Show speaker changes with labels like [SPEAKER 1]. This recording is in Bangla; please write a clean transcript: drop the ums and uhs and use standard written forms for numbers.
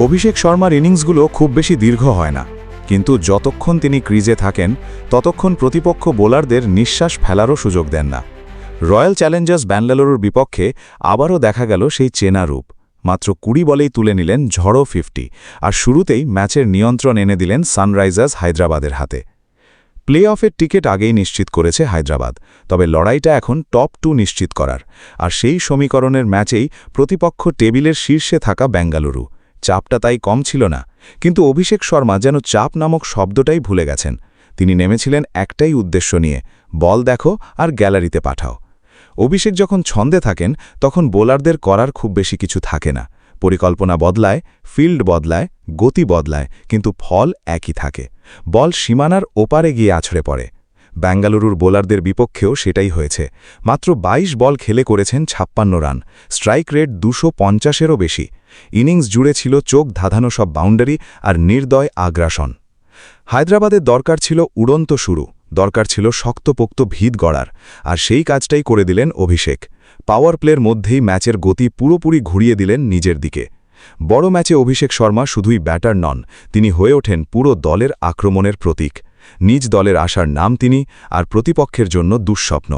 [SPEAKER 1] অভিষেক শর্মার ইনিংসগুলো খুব বেশি দীর্ঘ হয় না, কিন্তু যতক্ষণ তিনি ক্রিজে থাকেন ততক্ষণ প্রতিপক্ষ বোলারদের নিঃশ্বাস ফেলারও সুযোগ দেন না। রয়্যাল চ্যালেঞ্জার্স ব্যাঙ্গালুরুর বিপক্ষে আবারও দেখা গেল সেই চেনা রূপ। মাত্র ২০ বলেই তুলে নিলেন ঝড়ো 50, আর শুরুতেই ম্যাচের নিয়ন্ত্রণ এনে দিলেন সানরাইজার্স হায়দ্রাবাদের হাতে। প্লে অফের টিকিট আগেই নিশ্চিত করেছে হায়দ্রাবাদ, তবে লড়াইটা এখন টপ 2 নিশ্চিত করার, আর সেই সমীকরণের ম্যাচেই প্রতিপক্ষ টেবিলের শীর্ষে থাকা বেঙ্গালুরু। চাপটা তাই কম ছিল না, কিন্তু অভিষেক শর্মা যেন চাপ নামক শব্দটাই ভুলে গেছেন। তিনি নেমেছিলেন একটাই উদ্দেশ্য নিয়ে, বল দেখো আর গ্যালারিতে পাঠাও। অভিষেক যখন ছন্দে থাকেন তখন বোলারদের করার খুব বেশি কিছু থাকে না। পরিকল্পনা বদলায়, ফিল্ড বদলায়, গতি বদলায়, কিন্তু ফল একই থাকে। বল সীমানার ওপারে গিয়ে আছড়ে পড়ে। বেঙ্গালুরুর বোলারদের বিপক্ষেও সেটাই হয়েছে। মাত্র ২২ বল খেলে করেছেন ৫৬ রান, স্ট্রাইক রেট ২৫০-এরও বেশি। ইনিংস জুড়ে ছিল চোখ ধাঁধানো সব বাউন্ডারি আর নির্দয় আগ্রাসন। হায়দ্রাবাদের দরকার ছিল উড়ন্ত শুরু, দরকার ছিল শক্তপোক্ত ভিত গড়ার, আর সেই কাজটাই করে দিলেন অভিষেক। পাওয়ার প্লের মধ্যেই ম্যাচের গতি পুরোপুরি ঘুরিয়ে দিলেন নিজের দিকে। বড় ম্যাচে অভিষেক শর্মা শুধুই ব্যাটার নন, তিনি হয়ে ওঠেন পুরো দলের আক্রমণের প্রতীক। নিজ দলের আসার নাম তিনি, আর প্রতিপক্ষের জন্য দুঃস্বপ্ন।